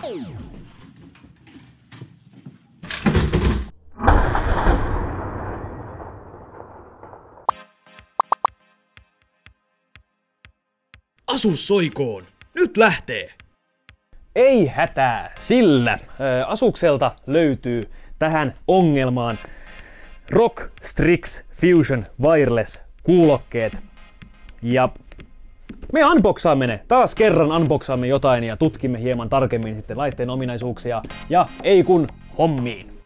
Asus soikoon! Nyt lähtee! Ei hätää, sillä Asukselta löytyy tähän ongelmaan ROG Strix Fusion Wireless kuulokkeet. Ja me unboxaamme ne. Taas kerran unboxaamme jotain ja tutkimme hieman tarkemmin sitten laitteen ominaisuuksia. Ja ei kun hommiin.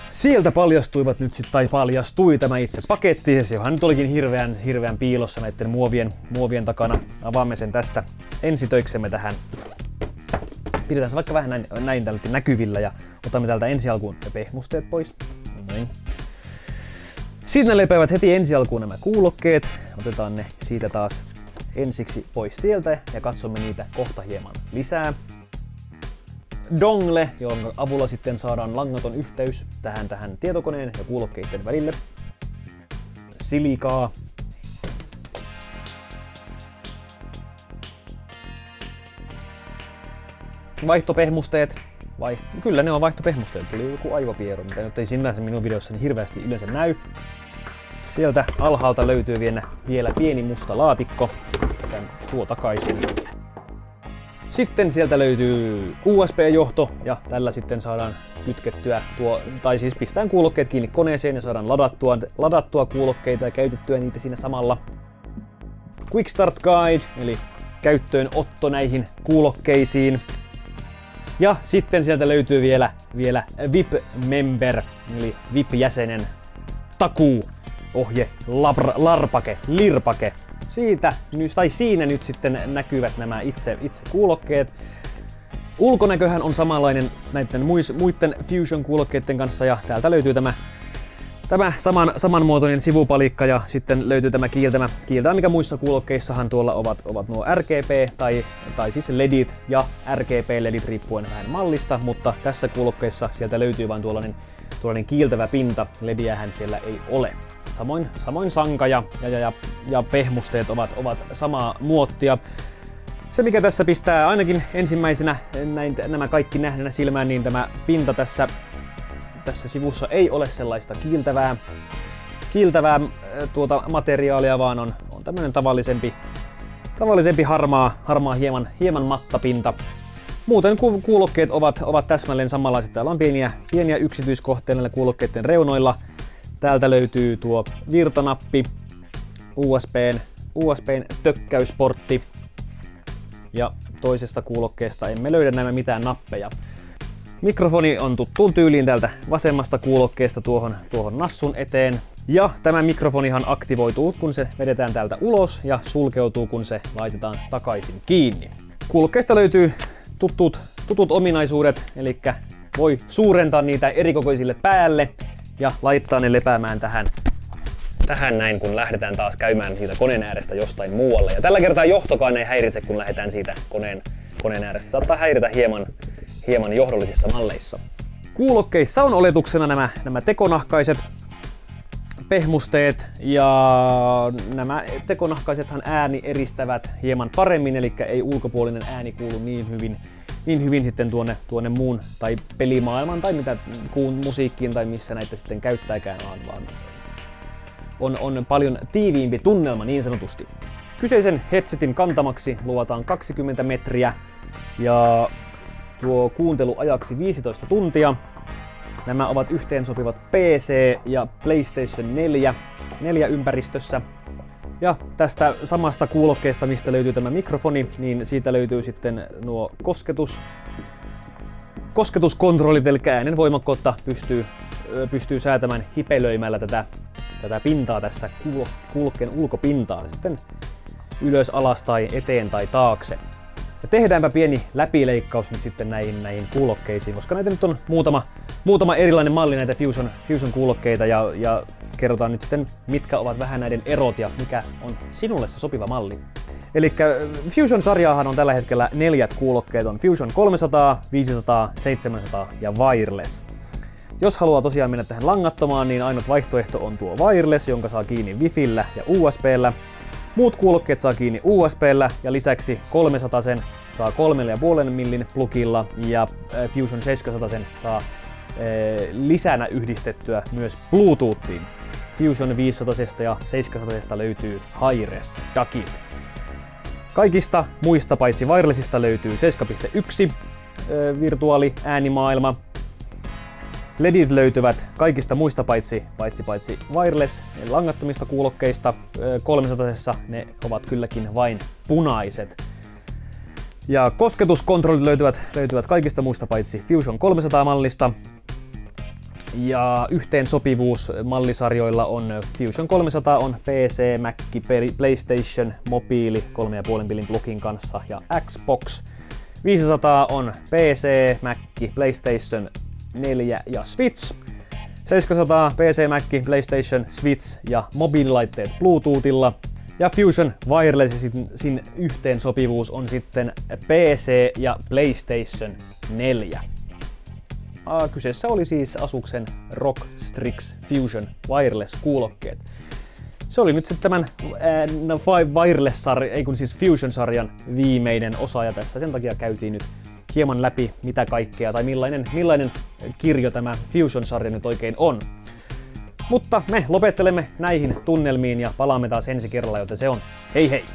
Sieltä paljastuivat nyt sitten, tai paljastui tämä itse paketti, johon nyt olikin hirveän piilossa näiden muovien takana. Avaamme sen tästä ensitöiksemme tähän. Pidetään se vaikka vähän näin tältä näkyvillä ja otamme täältä ensi alkuun pehmusteet pois. Noin. Siitä ne lepäävät heti ensi alkuun nämä kuulokkeet. Otetaan ne siitä taas ensiksi pois tieltä ja katsomme niitä kohta hieman lisää. Dongle, jonka avulla sitten saadaan langaton yhteys tähän tietokoneen ja kuulokkeiden välille. Silikaa. Vaihtopehmusteet. Kyllä ne on vaihtopehmusteet. Tuli joku aivopiero, mitä nyt ei sinänsä minun videossani hirveästi yleensä näy. Sieltä alhaalta löytyy vielä pieni musta laatikko. Tän tuo takaisin. Sitten sieltä löytyy USB-johto ja tällä sitten saadaan kytkettyä tai siis pistään kuulokkeet kiinni koneeseen ja saadaan ladattua kuulokkeita ja käytettyä niitä siinä samalla. Quick Start Guide eli käyttöönotto näihin kuulokkeisiin. Ja sitten sieltä löytyy vielä VIP-member eli VIP-jäsenen takuuohje, lirpake. Siinä nyt sitten näkyvät nämä itse kuulokkeet. Ulkonäköhän on samanlainen näiden muiden Fusion-kuulokkeiden kanssa ja täältä löytyy tämä samanmuotoinen sivupalikka ja sitten löytyy tämä kiiltämä, mikä muissa kuulokkeissahan tuolla ovat nuo RGB tai siis LEDit ja RGB-LEDit riippuen vähän mallista, mutta tässä kuulokkeissa sieltä löytyy vain tuollainen kiiltävä pinta, LEDiähän siellä ei ole. Samoin sanka ja pehmusteet ovat samaa muottia. Se mikä tässä pistää ainakin ensimmäisenä nämä kaikki nähdään silmään, niin tämä pinta tässä sivussa ei ole sellaista kiiltävää materiaalia, vaan on tämmöinen tavallisempi harmaa hieman matta pinta. Muuten kuulokkeet ovat täsmälleen samanlaiset. Täällä on pieniä yksityiskohteita näillä kuulokkeiden reunoilla. Täältä löytyy tuo virtanappi, USBn tökkäysportti ja toisesta kuulokkeesta emme löydä nämä mitään nappeja. Mikrofoni on tuttuun tyyliin täältä vasemmasta kuulokkeesta tuohon nassun eteen. Ja tämä mikrofonihan aktivoituu, kun se vedetään täältä ulos ja sulkeutuu, kun se laitetaan takaisin kiinni. Kuulokkeista löytyy tutut ominaisuudet, eli voi suurentaa niitä erikokoisille päälle ja laittaa ne lepäämään tähän näin, kun lähdetään taas käymään siitä koneen äärestä jostain muualle. Ja tällä kertaa johtokaan ei häiritse, kun lähdetään siitä koneen äärestä. Saattaa häiritä hieman johdollisissa malleissa. Kuulokkeissa on oletuksena nämä tekonahkaiset pehmusteet ja nämä tekonahkaisethan ääni eristävät hieman paremmin, eli ei ulkopuolinen ääni kuulu niin hyvin sitten tuonne muun tai pelimaailman tai mitä musiikkiin tai missä näitä sitten käyttääkään, vaan on paljon tiiviimpi tunnelma niin sanotusti. Kyseisen headsetin kantamaksi luvataan 20 metriä ja tuo kuunteluajaksi 15 tuntia. Nämä ovat yhteensopivat PC ja PlayStation 4 ympäristössä. Ja tästä samasta kuulokkeesta, mistä löytyy tämä mikrofoni, niin siitä löytyy sitten nuo kosketuskontrollit, eli äänen voimakkuutta pystyy säätämään hipelöimällä tätä pintaa tässä kuulokkeen ulkopintaa sitten ylös, alas tai eteen tai taakse. Ja tehdäänpä pieni läpileikkaus nyt sitten näihin kuulokkeisiin, koska näitä nyt on muutama erilainen malli näitä Fusion kuulokkeita ja kerrotaan nyt sitten mitkä ovat vähän näiden erot ja mikä on sinulle se sopiva malli. Eli Fusion-sarjaahan on tällä hetkellä 4 kuulokkeet, on Fusion 300, 500, 700 ja Wireless. Jos haluaa tosiaan mennä tähän langattomaan, niin ainut vaihtoehto on tuo Wireless, jonka saa kiinni Wifillä ja USBllä. Muut kuulokkeet saa kiinni USB:llä ja lisäksi 300 saa 3,5 millin plugilla ja Fusion 700 saa lisänä yhdistettyä myös Bluetoothiin. Fusion 500 ja 700 löytyy Hi-Res DACit. Kaikista muista paitsi wirelessista löytyy 7.1 virtuaali äänimaailma. LEDit löytyvät kaikista muista paitsi wireless langattomista kuulokkeista. 300 ne ovat kylläkin vain punaiset. Ja kosketuskontrollit löytyvät kaikista muista paitsi Fusion 300 mallista. Ja yhteensopivuus mallisarjoilla on Fusion 300 on PC, Mac, PlayStation, mobiili 3,5 millin plugin kanssa ja Xbox. 500 on PC, Mac, PlayStation 4 ja Switch. 700 PC, Mac, PlayStation, Switch ja mobiililaitteet Bluetoothilla. Ja Fusion Wirelessin yhteensopivuus on sitten PC ja PlayStation 4. Kyseessä oli siis Asuksen ROG Strix Fusion Wireless-kuulokkeet. Se oli nyt sitten tämän Fusion-sarjan viimeinen osa ja tässä sen takia käytiin nyt hieman läpi mitä kaikkea tai millainen kirjo tämä Fusion-sarja nyt oikein on. Mutta me lopettelemme näihin tunnelmiin ja palaamme taas ensi kerralla, joten se on hei hei!